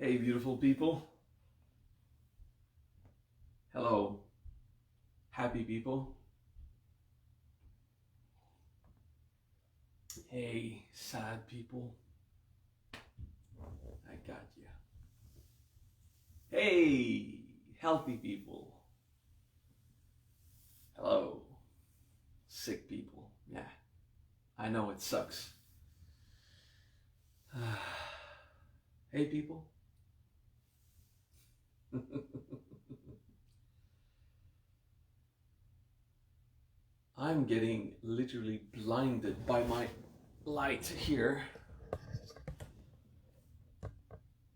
Hey, beautiful people. Hello, happy people. Hey, sad people. I got you. Hey, healthy people. Hello, sick people. Yeah, I know it sucks. Hey, people. I'm getting literally blinded by my light here.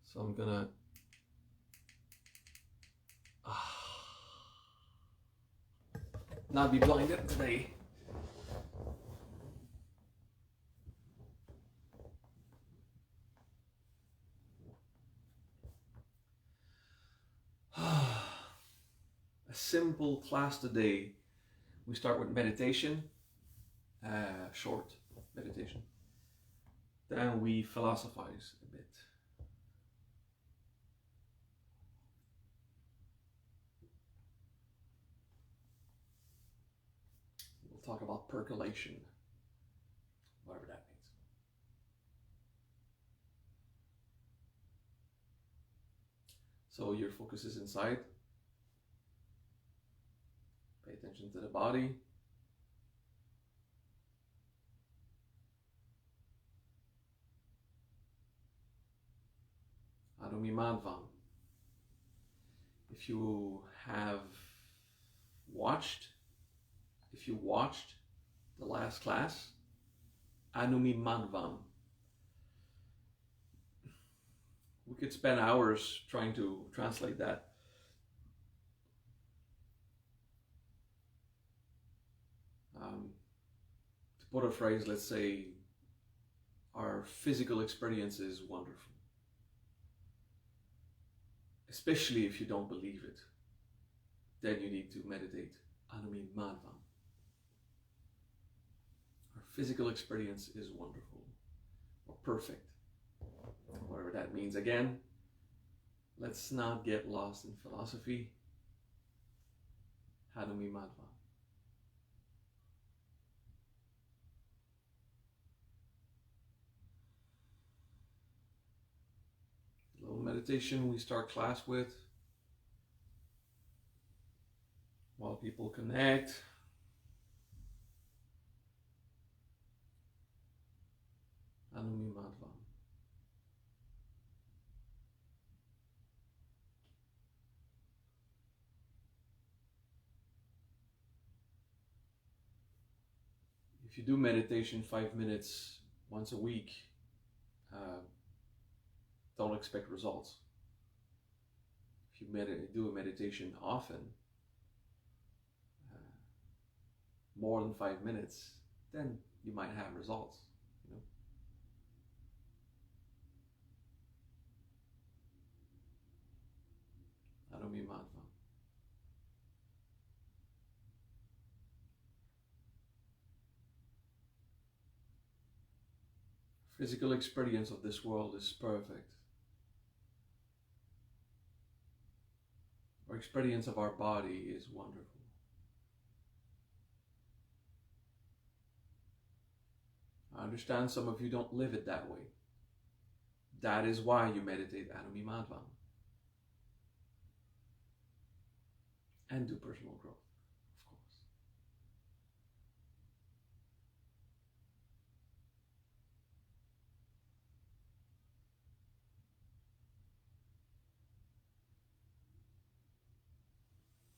So I'm gonna not be blinded today. A simple class today. We start with meditation, short meditation. Then we philosophize a bit. We'll talk about percolation, whatever that means. So your focus is inside. Pay attention to the body. Manasvin. If you watched the last class, Manasvin. We could spend hours trying to translate that. To put a phrase, let's say, our physical experience is wonderful. Especially if you don't believe it, then you need to meditate. Manasvin. Our physical experience is wonderful or perfect, whatever that means. Again, let's not get lost in philosophy. Manasvin. Little meditation we start class with while people connect. Manasvin. If you do meditation 5 minutes once a week, don't expect results. If you do a meditation often, more than 5 minutes, then you might have results. Manasvin. Physical experience of this world is perfect. Our experience of our body is wonderful. I understand some of you don't live it that way. That is why you meditate Manasvin and do personal growth, of course.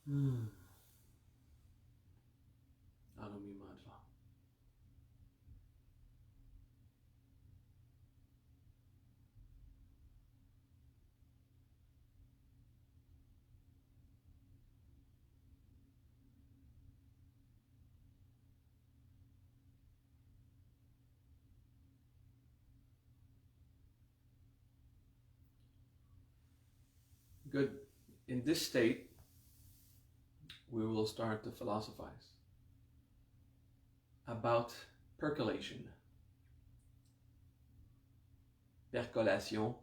Manasvin. Good. In this state, we will start to philosophize about percolation. Percolation.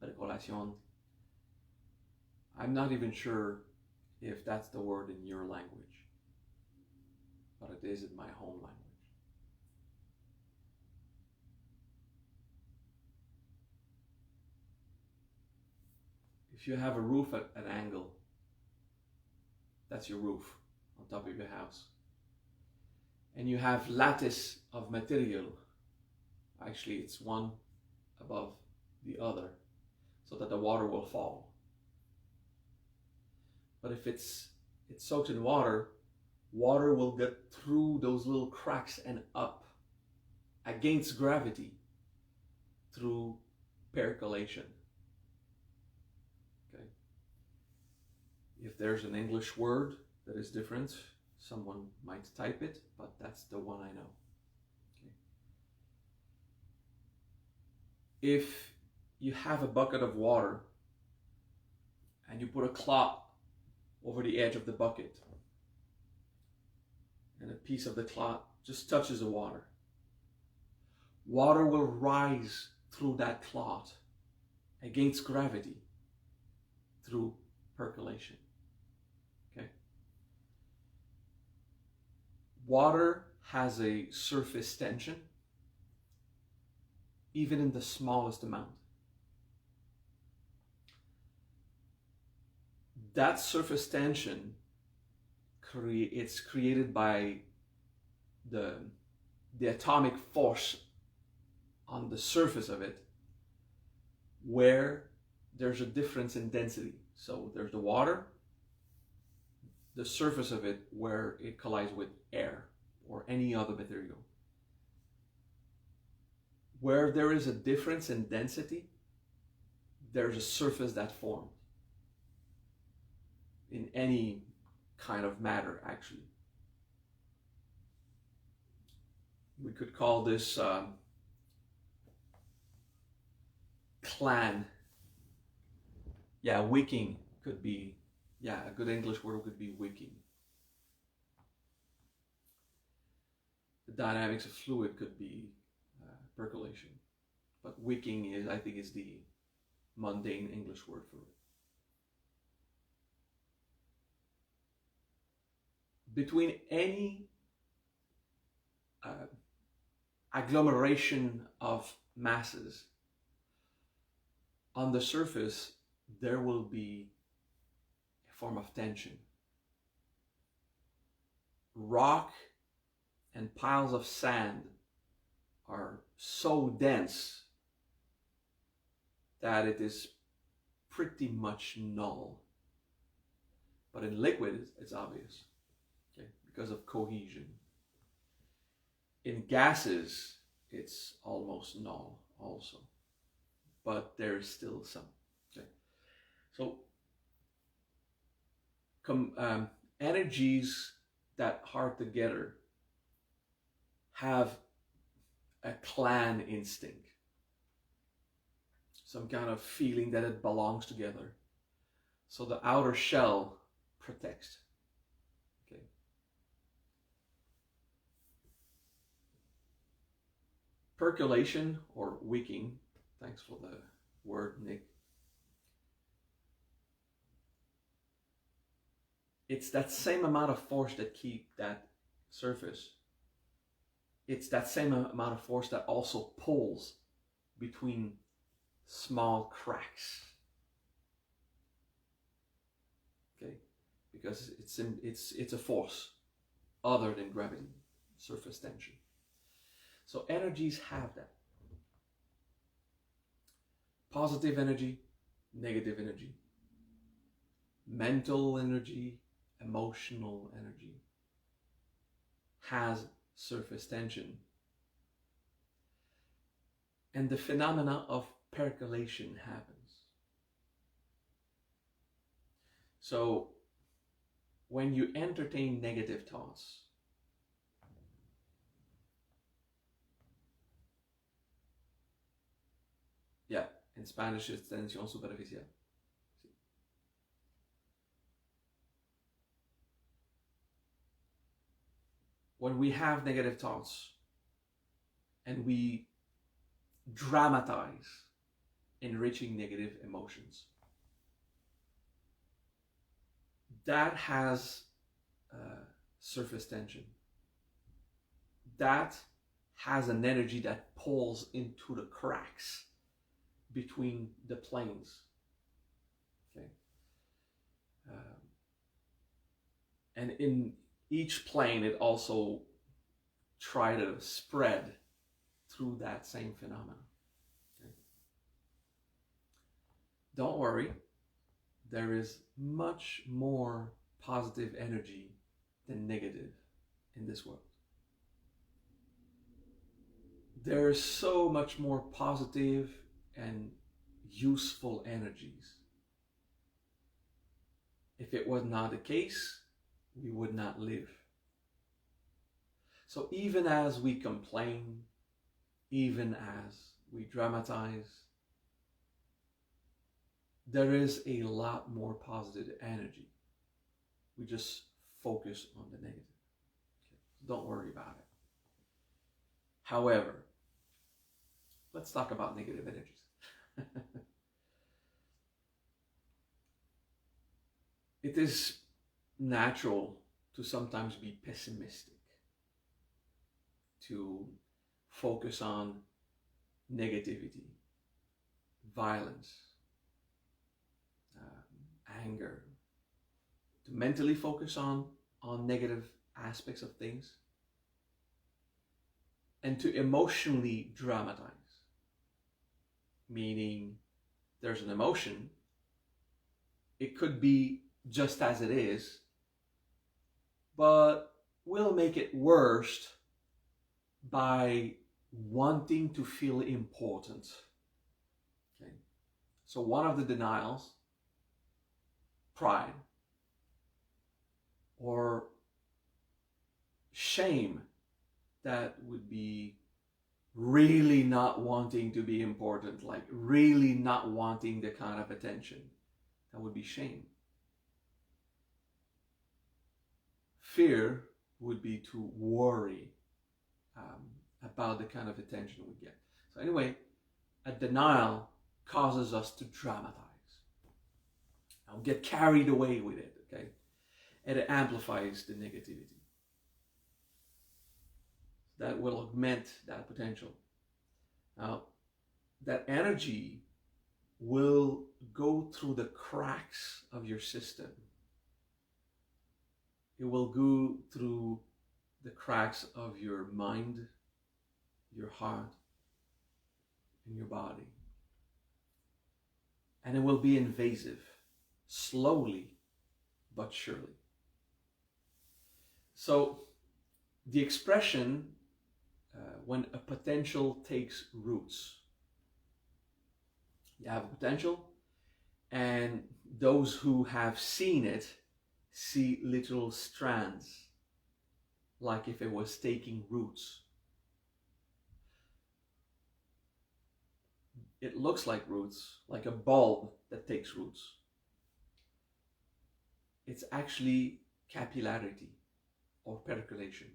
percolación. I'm not even sure if that's the word in your language, but it is in my home language. If you have a roof at an angle, that's your roof on top of your house. And you have lattice of material. Actually, it's one above the other, so that the water will fall. But if it's soaked in water, water will get through those little cracks and up against gravity through percolation. Okay. If there's an English word that is different, someone might type it, but that's the one I know. Okay. If you have a bucket of water and you put a cloth over the edge of the bucket and a piece of the cloth just touches the water, water will rise through that cloth against gravity through percolation. Okay. Water has a surface tension even in the smallest amount. That surface tension it's created by the atomic force on the surface of it, where there's a difference in density. So there's the water, the surface of it where it collides with air or any other material. Where there is a difference in density, there's a surface that formed in any kind of matter, actually. We could call this clan. Yeah, wicking could be, yeah, a good English word could be wicking. The dynamics of fluid could be percolation. But wicking is, I think, is the mundane English word for it. Between any agglomeration of masses, on the surface there will be a form of tension. Rock and piles of sand are so dense that it is pretty much null. But in liquid, it's obvious, okay, because of cohesion. In gases, it's almost null also, but there's still some. Okay, so energies that are together have a clan instinct, some kind of feeling that it belongs together. So the outer shell protects. Okay. Percolation or wicking, thanks for the word, Nick. It's that same amount of force that keep that surface. It's that same amount of force that also pulls between small cracks. Okay, because it's a force other than gravity, surface tension. So energies have that. Positive energy, negative energy, mental energy, emotional energy has surface tension. And the phenomena of percolation happens. So when you entertain negative thoughts, yeah, in Spanish it's tensión superficial. When we have negative thoughts and we dramatize enriching negative emotions. That has surface tension. That has an energy that pulls into the cracks between the planes. Okay. And in each plane, it also tries to spread through that same phenomenon. Okay. Don't worry, there is much more positive energy than negative in this world. There's so much more positive and useful energies. If it was not the case, we would not live. So even as we complain, even as we dramatize, there is a lot more positive energy. We just focus on the negative. Okay. Don't worry about it. However, let's talk about negative energies. It is natural to sometimes be pessimistic, to focus on negativity, violence, anger, to mentally focus on negative aspects of things, and to emotionally dramatize, meaning there's an emotion, it could be just as it is, but we'll make it worse by wanting to feel important. Okay. So one of the denials, pride or shame, that would be really not wanting to be important, like really not wanting the kind of attention. That would be shame. Fear would be to worry about the kind of attention we get. So anyway, a denial causes us to dramatize. I'll get carried away with it, okay? And it amplifies the negativity. That will augment that potential. Now, that energy will go through the cracks of your system. It will go through the cracks of your mind, your heart, and your body. And it will be invasive, slowly but surely. So the expression, when a potential takes roots. You have a potential, and those who have seen it see literal strands, like if it was taking roots. It looks like roots, like a bulb that takes roots. It's actually capillarity or percolation.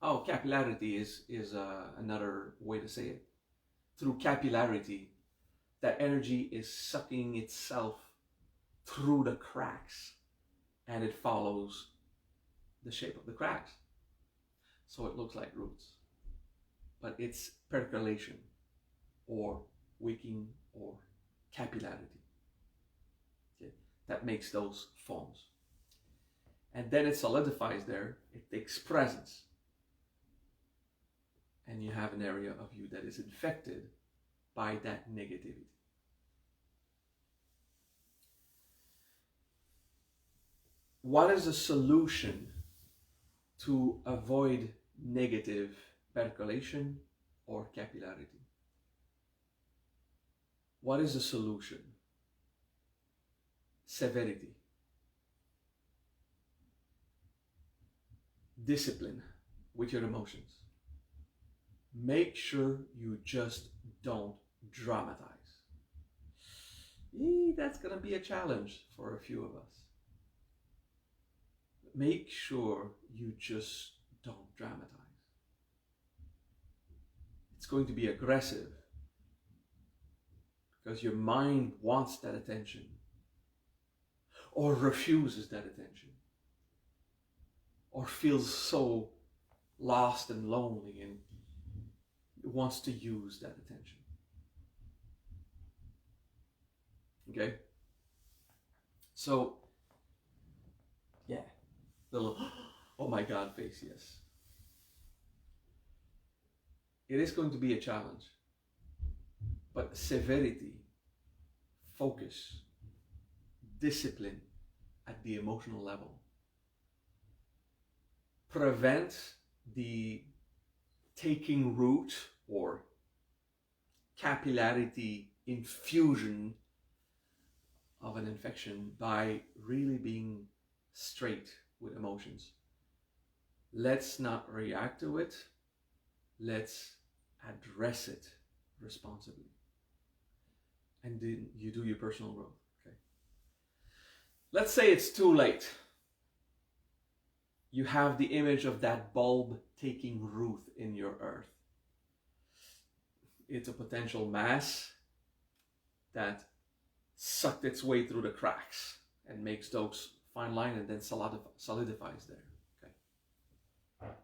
Oh, capillarity is another way to say it. Through capillarity, that energy is sucking itself through the cracks, and it follows the shape of the cracks. So it looks like roots. But it's percolation, or wicking, or capillarity. Okay? That makes those forms. And then it solidifies there, it takes presence. And you have an area of you that is infected by that negativity. What is the solution to avoid negative percolation or capillarity? What is the solution? Severity. Discipline with your emotions. Make sure you just don't dramatize. That's going to be a challenge for a few of us. Make sure you just don't dramatize. It's going to be aggressive. because your mind wants that attention or refuses that attention or feels so lost and lonely and wants to use that attention. Okay? So, yeah, little oh my God face, yes. It is going to be a challenge, but severity, focus, discipline at the emotional level prevents the taking root or capillarity infusion of an infection by really being straight with emotions. Let's not react to it. Let's address it responsibly. And then you do your personal growth. Okay. Let's say it's too late. You have the image of that bulb taking root in your earth. It's a potential mass that sucked its way through the cracks and makes those fine lines and then solidifies there. Okay.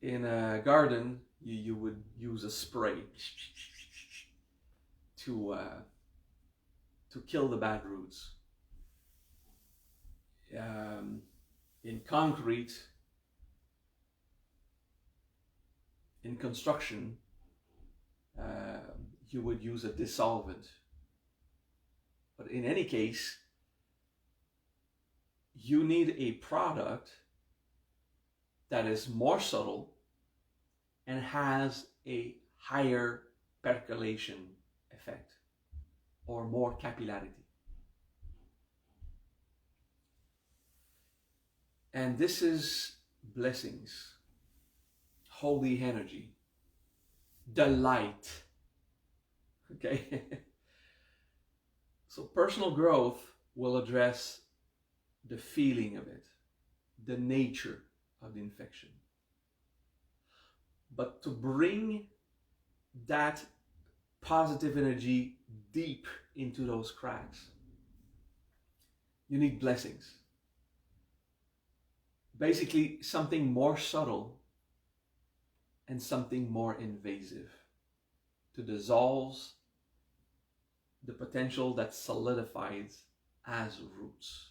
In a garden, you would use a spray to kill the bad roots. In concrete, in construction, you would use a dissolvent. But in any case, you need a product that is more subtle and has a higher percolation effect or more capillarity. And this is blessings, holy energy, delight. Okay? So personal growth will address the feeling of it, the nature of the infection. But to bring that positive energy deep into those cracks, you need blessings. Basically, something more subtle and something more invasive to dissolve the potential that solidifies as roots.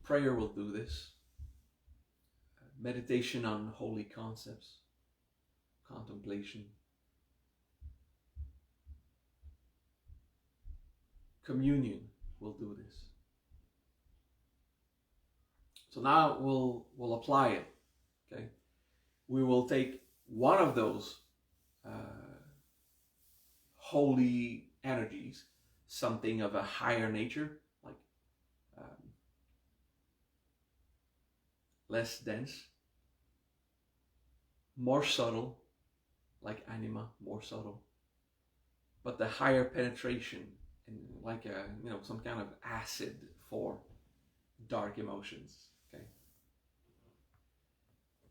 Prayer will do this. Meditation on holy concepts, contemplation. Communion will do this. So now we'll apply it. Okay, we will take one of those holy energies, something of a higher nature, like less dense, more subtle, like anima, more subtle, but the higher penetration, and like some kind of acid for dark emotions. Okay,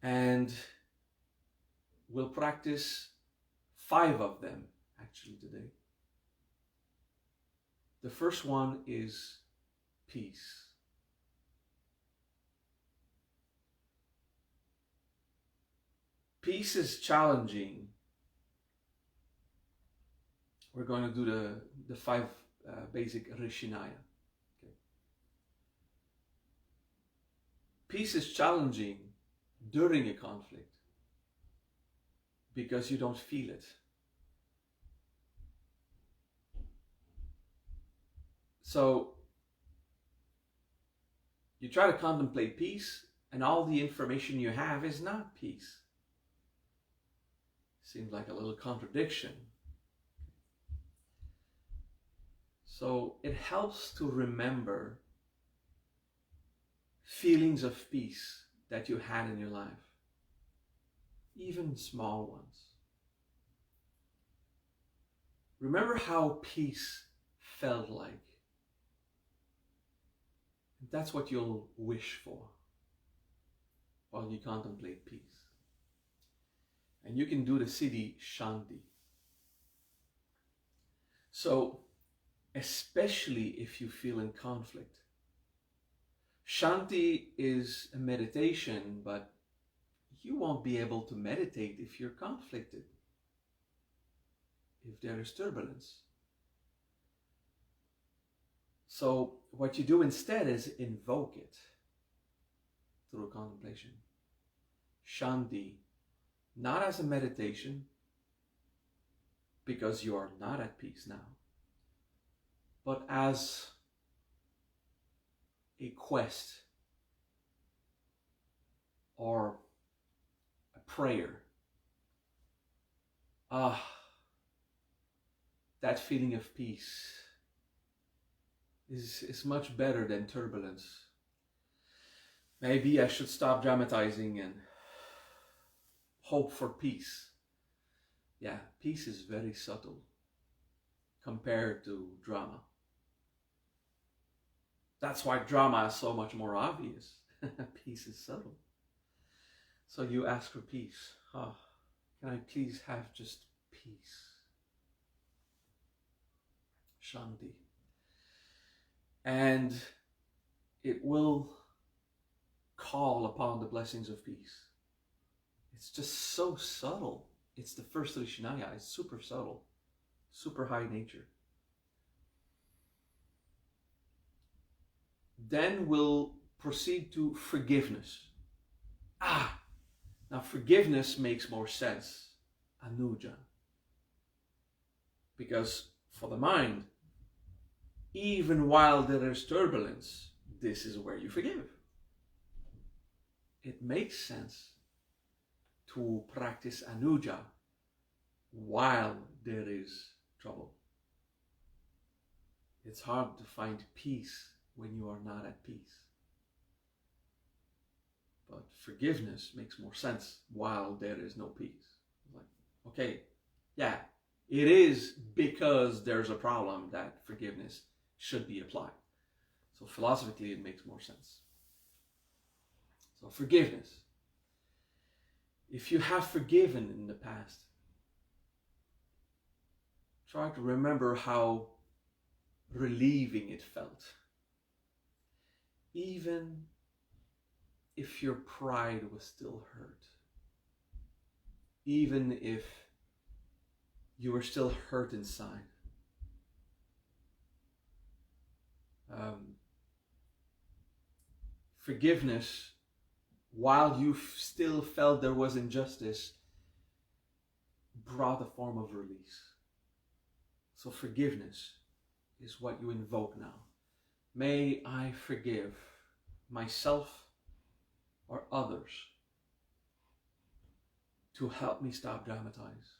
and we'll practice 5 of them actually today. The first one is peace. Peace is challenging. We're going to do the 5 basic Rshinaya. Okay. Peace is challenging during a conflict because you don't feel it. So you try to contemplate peace, and all the information you have is not peace. Seems like a little contradiction. So it helps to remember feelings of peace that you had in your life, even small ones. Remember how peace felt like. That's what you'll wish for while you contemplate peace. And you can do the siddhi Shanti. So, especially if you feel in conflict. Shanti is a meditation, but you won't be able to meditate if you're conflicted, if there is turbulence. So what you do instead is invoke it through contemplation. Shanti, not as a meditation, because you are not at peace now, but as a quest or a prayer. That feeling of peace is much better than turbulence. Maybe I should stop dramatizing and hope for peace. Yeah, peace is very subtle compared to drama. That's why drama is so much more obvious. Peace is subtle. So you ask for peace. Can I please have just peace? Shanti. And it will call upon the blessings of peace. It's just so subtle. It's the first Rshinaya. It's super subtle, super high nature. Then we'll proceed to forgiveness. Now forgiveness makes more sense. Anuja. Because for the mind, even while there is turbulence, this is where you forgive. It makes sense to practice Anuja while there is trouble. It's hard to find peace when you are not at peace. But forgiveness makes more sense while there is no peace. Like, okay, yeah, it is because there's a problem that forgiveness should be applied. So philosophically, it makes more sense. So forgiveness. If you have forgiven in the past, try to remember how relieving it felt. Even if your pride was still hurt. Even if you were still hurt inside. Forgiveness, while you still felt there was injustice, brought a form of release. So forgiveness is what you invoke now. May I forgive myself or others to help me stop dramatize.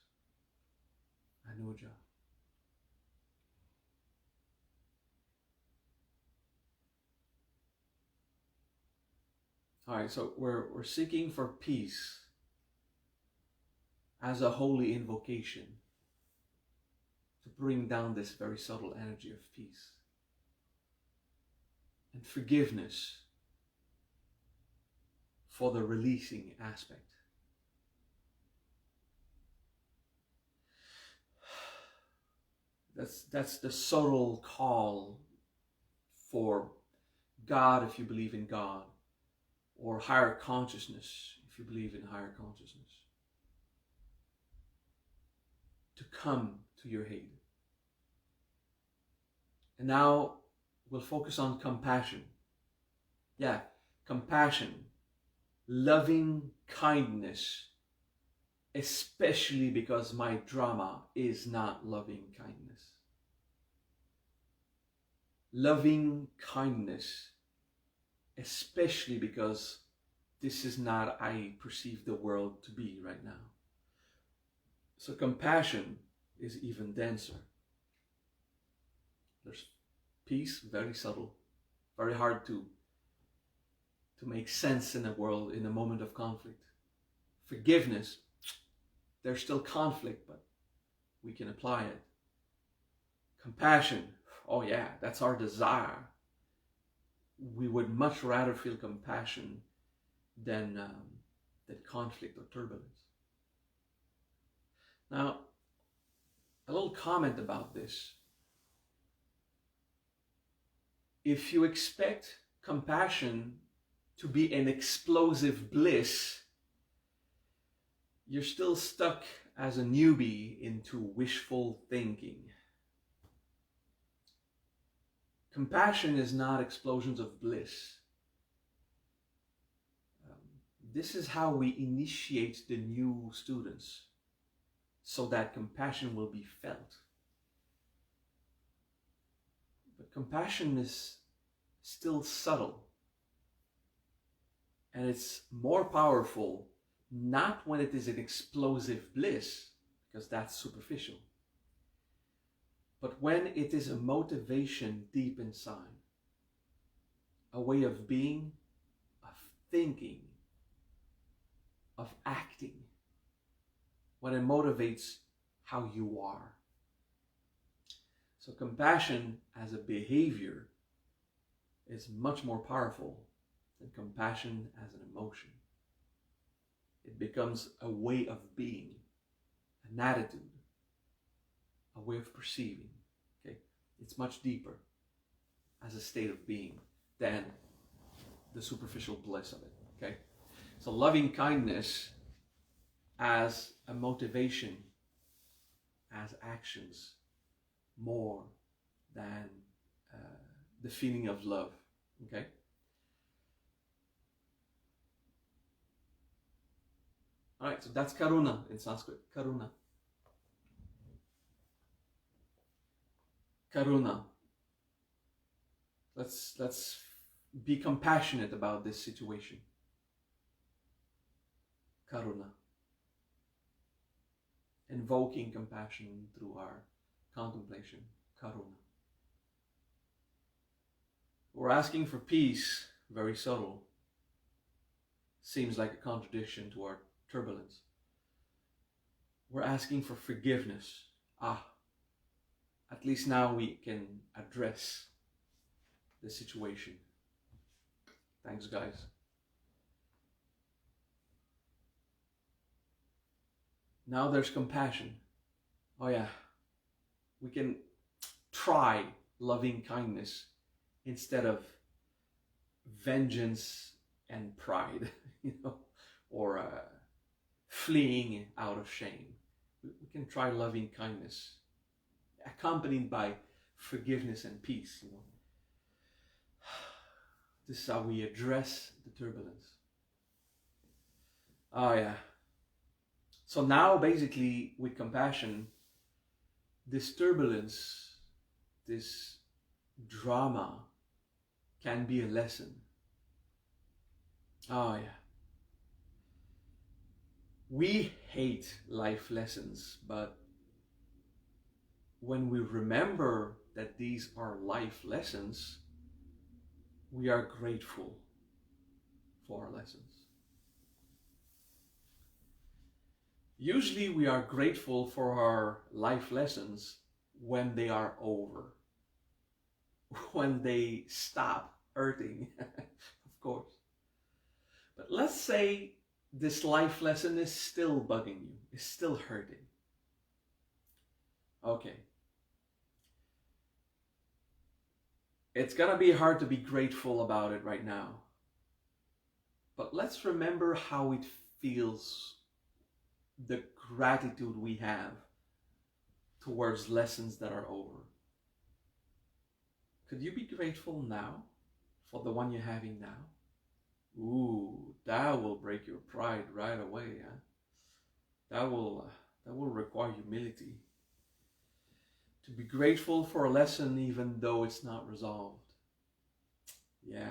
Anuja. All right, so we're seeking for peace as a holy invocation to bring down this very subtle energy of peace. And forgiveness for the releasing aspect. That's the subtle call for God if you believe in God, or higher consciousness if you believe in higher consciousness, to come to your aid. And now we'll focus on compassion. Yeah, compassion, loving kindness, especially because my drama is not loving kindness. Loving kindness, especially because this is not I perceive the world to be right now. So compassion is even denser. There's peace, very subtle, very hard to make sense in a world, in a moment of conflict. Forgiveness, there's still conflict, but we can apply it. Compassion, oh yeah, that's our desire. We would much rather feel compassion than conflict or turbulence. Now, a little comment about this. If you expect compassion to be an explosive bliss, you're still stuck as a newbie into wishful thinking. Compassion is not explosions of bliss. This is how we initiate the new students, so that compassion will be felt. But compassion is still subtle. And it's more powerful not when it is an explosive bliss, because that's superficial, but when it is a motivation deep inside, a way of being, of thinking, of acting, when it motivates how you are. So compassion as a behavior is much more powerful than compassion as an emotion. It becomes a way of being, an attitude, a way of perceiving. Okay? It's much deeper as a state of being than the superficial bliss of it. Okay? So loving kindness as a motivation, as actions, more than the feeling of love. Okay? All right, so that's Karuna in Sanskrit. Karuna. Karuna. Let's be compassionate about this situation. Karuna. Invoking compassion through our contemplation. Karuna. We're asking for peace, very subtle. Seems like a contradiction to our turbulence. We're asking for forgiveness. At least now we can address the situation. Thanks, guys. Now there's compassion. Oh yeah, we can try loving kindness instead of vengeance and pride, or fleeing out of shame. We can try loving kindness, accompanied by forgiveness and peace. This is how we address the turbulence. Oh yeah. So now basically with compassion, this turbulence, this drama can be a lesson. Oh yeah. We hate life lessons, but when we remember that these are life lessons, we are grateful for our lessons. Usually we are grateful for our life lessons when they are over, when they stop hurting, of course. But let's say this life lesson is still bugging you, is still hurting. Okay. It's gonna be hard to be grateful about it right now. But let's remember how it feels, the gratitude we have towards lessons that are over. Could you be grateful now for the one you're having now? Ooh, that will break your pride right away. Huh? That will require humility. To be grateful for a lesson even though it's not resolved. Yeah.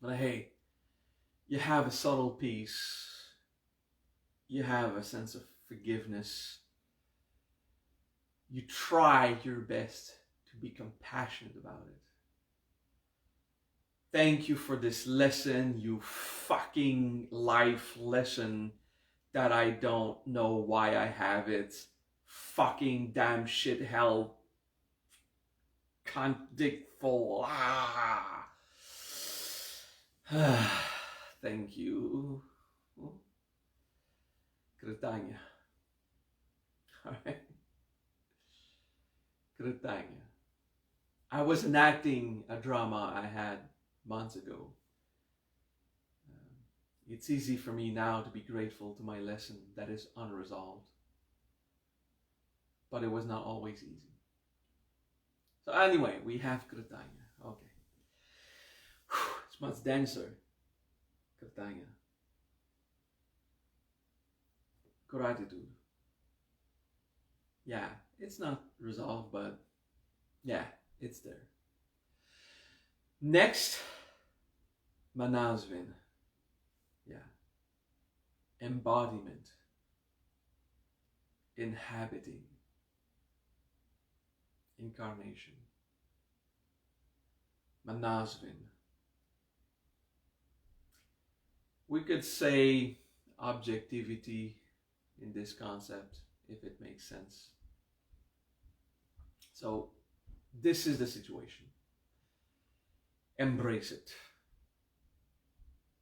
But hey, you have a subtle peace. You have a sense of forgiveness. You try your best to be compassionate about it. Thank you for this lesson, you fucking life lesson that I don't know why I have it. Fucking damn shit hell. Contradictful. Thank you. Krutaña. Alright? Krutaña. I was enacting a drama I had months ago. It's easy for me now to be grateful to my lesson that is unresolved. But it was not always easy. So anyway, we have Krutaña. Okay. It's much denser. Krutaña. Gratitude. Yeah, it's not resolved, but yeah, it's there. Next, Manasvin. Yeah. Embodiment. Inhabiting. Incarnation. Manasvin. We could say objectivity in this concept, if it makes sense. So, this is the situation. Embrace it.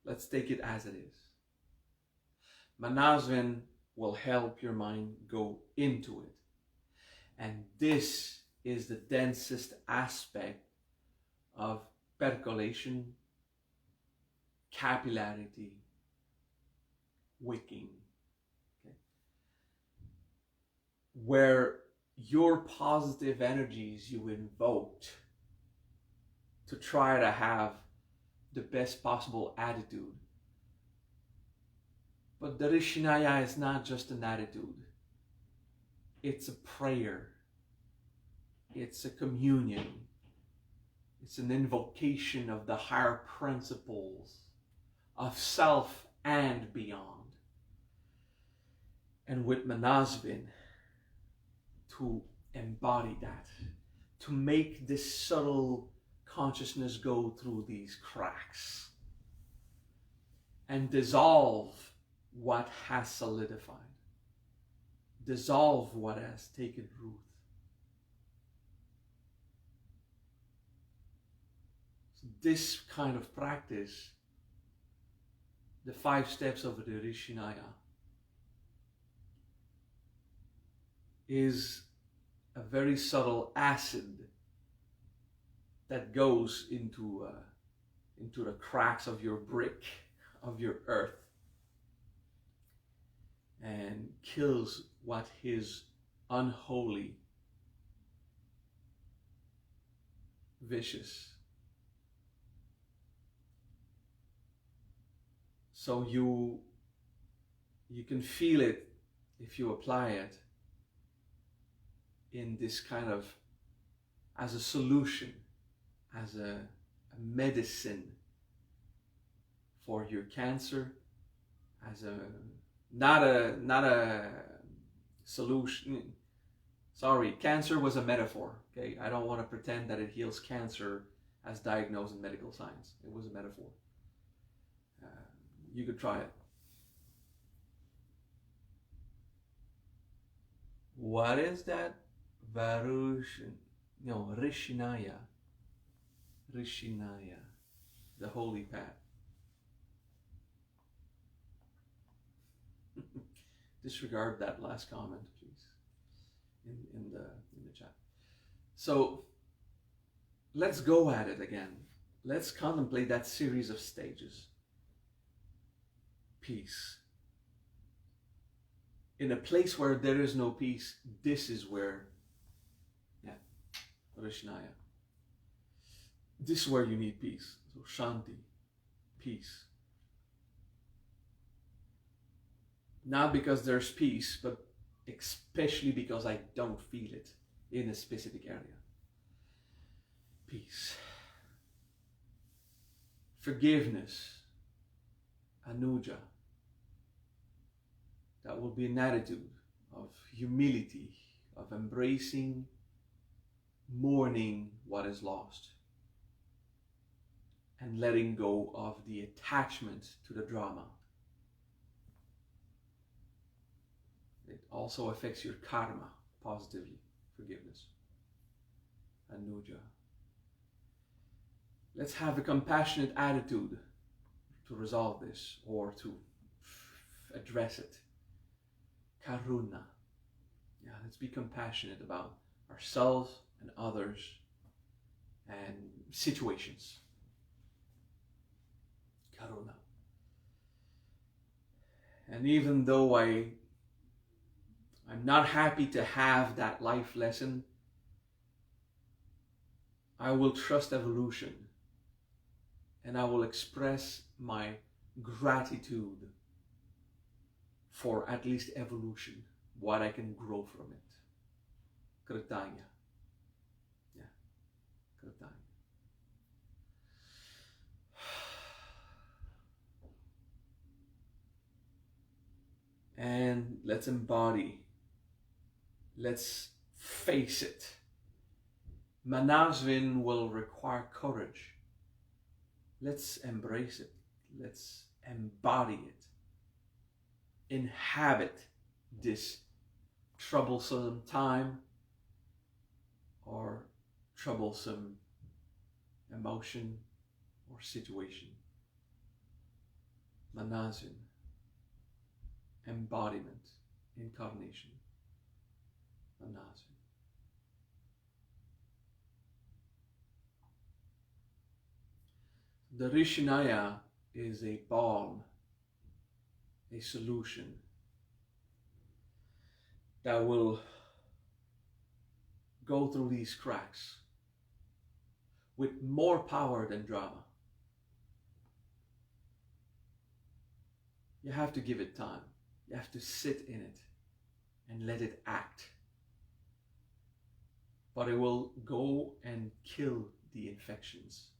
Let's take it as it is. Manasvin will help your mind go into it. And this is the densest aspect of percolation, capillarity, wicking. Okay? Where your positive energies you invoked to try to have the best possible attitude. But the Rshinaya is not just an attitude. It's a prayer. It's a communion. It's an invocation of the higher principles of self and beyond. And with Manasvin, to embody that, to make this subtle consciousness go through these cracks and dissolve what has solidified, dissolve what has taken root. So this kind of practice, the 5 steps of the Rshinaya, is a very subtle acid that goes into the cracks of your brick, of your earth, and kills what is unholy, vicious. So you can feel it if you apply it in this kind of, as a solution, as a medicine for your cancer, as a not a solution. Sorry, cancer was a metaphor. Okay, I don't want to pretend that it heals cancer as diagnosed in medical science. It was a metaphor. You could try it. What is that? Rshinaya. Rshinaya, the holy path. Disregard that last comment, please, in the chat. So let's go at it again. Let's contemplate that series of stages. Peace. In a place where there is no peace, this is where, Rshinaya. This is where you need peace. So Shanti, peace. Not because there's peace, but especially because I don't feel it in a specific area. Peace. Forgiveness. Anuja. That will be an attitude of humility, of embracing, mourning what is lost, and letting go of the attachment to the drama. It also affects your karma positively. Forgiveness. Anuja. Let's have a compassionate attitude to resolve this or to address it. Karuna. Yeah, let's be compassionate about ourselves and others and situations. Karuna. And even though I'm not happy to have that life lesson, I will trust evolution and I will express my gratitude for at least evolution, what I can grow from it. Krutaña. Yeah, Krutaña. And let's embody, let's face it. Manasvin will require courage. Let's embrace it. Let's embody it. Inhabit this troublesome time or troublesome emotion or situation. Manasvin. Embodiment, incarnation, Manasvin. The Rshinaya is a balm, a solution that will go through these cracks with more power than drama. You have to give it time. You have to sit in it and let it act. But it will go and kill the infections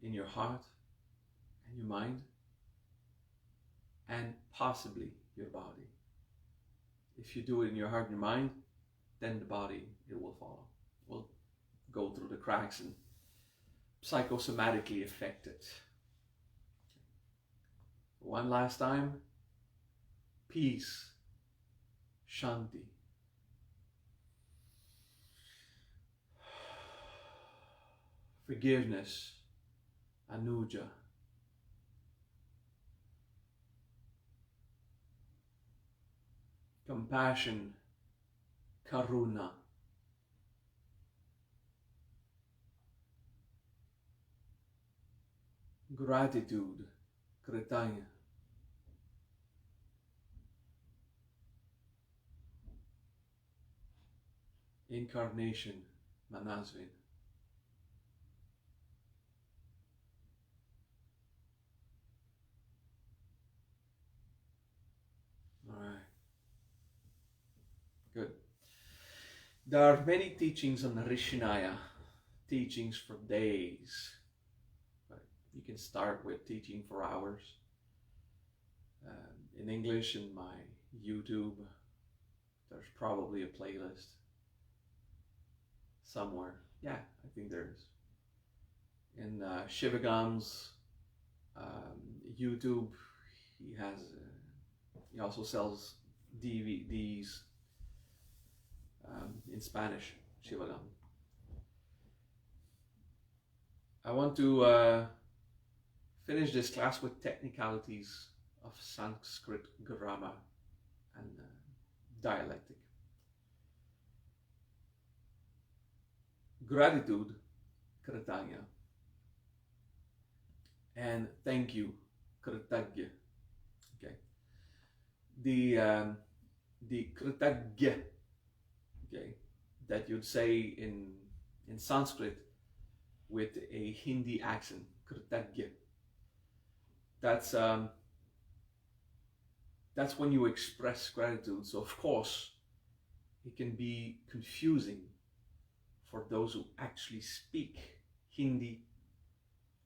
in your heart and your mind and possibly your body. If you do it in your heart and your mind, then the body, it will follow. Will go through the cracks and psychosomatically affect it. One last time. Peace, Shanti. Forgiveness, Anuja. Compassion, Karuna. Gratitude, Krutaña. Incarnation, Manasvin. All right. Good. There are many teachings on the Rshinaya, teachings for days. But you can start with teaching for hours. In English, in my YouTube, there's probably a playlist somewhere. Yeah, I think there is. In Shivagam's YouTube, he also sells DVDs in Spanish, Shivagam. I want to finish this class with technicalities of Sanskrit grammar and dialectic. Gratitude, Krutaña, and thank you, Krutaña. Okay. The Krutaña, okay, that you'd say in Sanskrit with a Hindi accent, Krutaña. That's when you express gratitude. So of course, it can be confusing for those who actually speak Hindi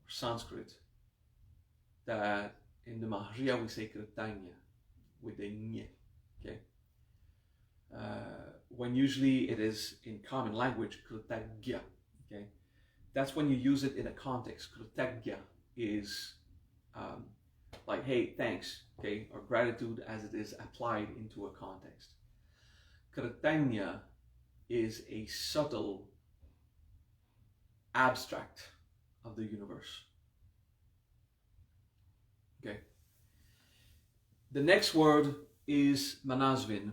or Sanskrit, that in the Mahariya we say Krutaña with a nye, okay? When usually it is in common language, Krutaña, okay? That's when you use it in a context. Krutaña is like, hey, thanks, okay? Or gratitude as it is applied into a context. Krutaña is a subtle abstract of the universe. Okay. The next word is Manasvin.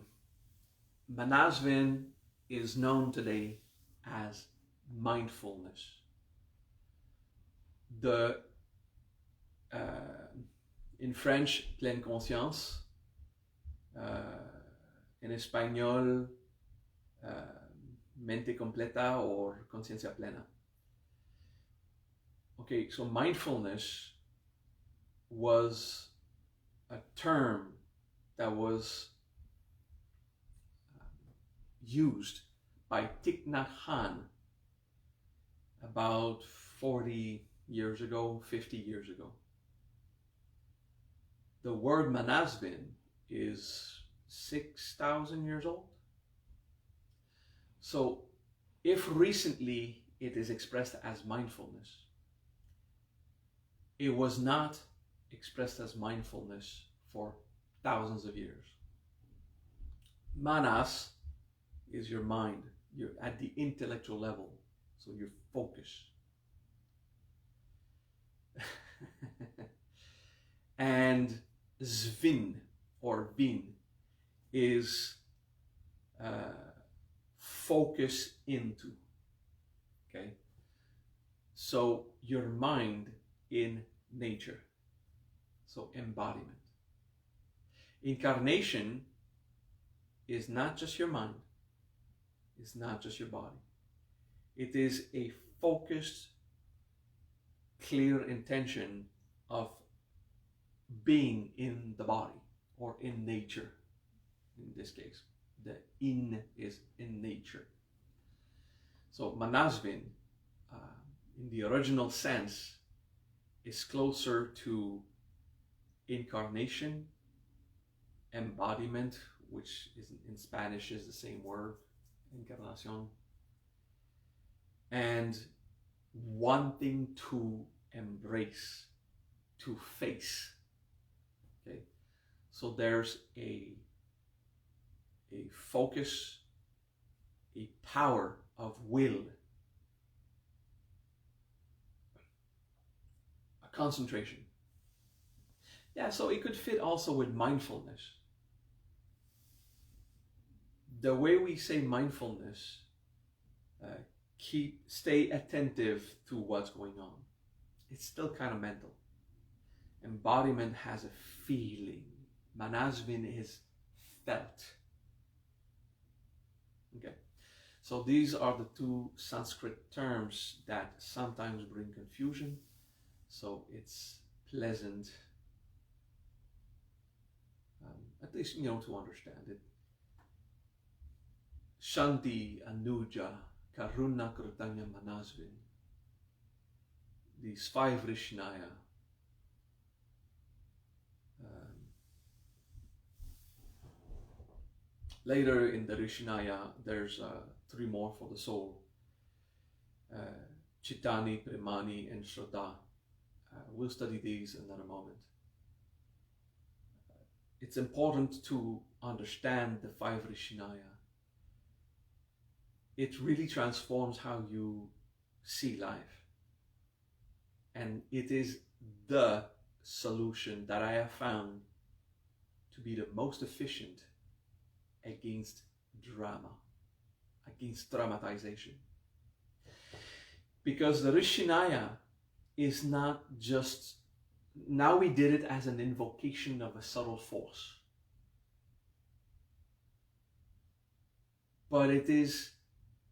Manasvin is known today as mindfulness. The in French, pleine conscience, in español, mente completa or conciencia plena. Okay, so mindfulness was a term that was used by Thich Nhat Hanh about 40 years ago, 50 years ago. The word Manasvin is 6,000 years old. So if recently it is expressed as mindfulness, it was not expressed as mindfulness for thousands of years. Manas is your mind. You're at the intellectual level, so your focus. And Svin or Vin is focus into. Okay, so your mind in nature, so embodiment. Incarnation is not just your mind, it's not just your body. It is a focused, clear intention of being in the body or in nature. In this case, the in is in nature. So Manasvin, in the original sense, is closer to incarnation, embodiment, which is in Spanish is the same word, encarnación, and wanting to embrace, to face. Okay, so there's a focus, a power of will, a concentration. Yeah, so it could fit also with mindfulness. The way we say mindfulness, stay attentive to what's going on. It's still kind of mental. Embodiment has a feeling. Manasvin is felt. Okay, so these are the two Sanskrit terms that sometimes bring confusion. So it's pleasant, at least, to understand it. Shanti, Anuja, Karuna, Krutaña, Manasvin. These 5 Rshinaya. Later in the Rshinaya, there's 3 more for the soul. Chittani, Premani, and Shraddha. We'll study these in another moment. It's important to understand the 5 Rshinaya. It really transforms how you see life. And it is the solution that I have found to be the most efficient against drama, against dramatization. Because the Rshinaya is not just, now we did it as an invocation of a subtle force. But it is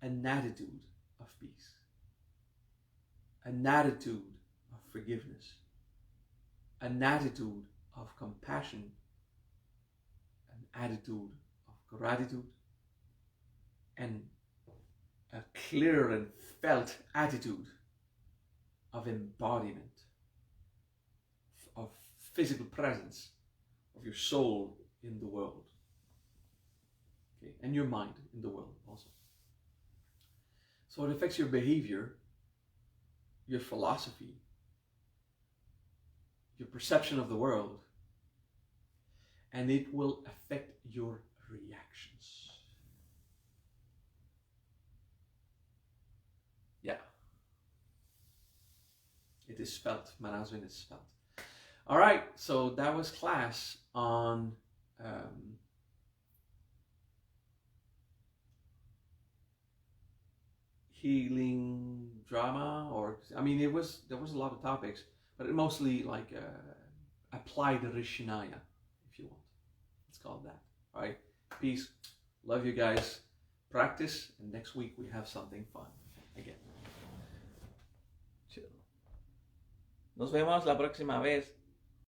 an attitude of peace, an attitude of forgiveness, an attitude of compassion, an attitude of gratitude, and a clear and felt attitude of embodiment, of physical presence of your soul in the world, okay, and your mind in the world also. So it affects your behavior, your philosophy, your perception of the world, and it will affect your reactions. Yeah. It is felt. Manasvin is felt. All right, so that was class on healing drama, or I mean, there was a lot of topics, but it mostly like Applied Rshinaya, if you want. It's called that. All right. Peace. Love you guys. Practice, and next week we have something fun again. Chill. Nos vemos la próxima vez.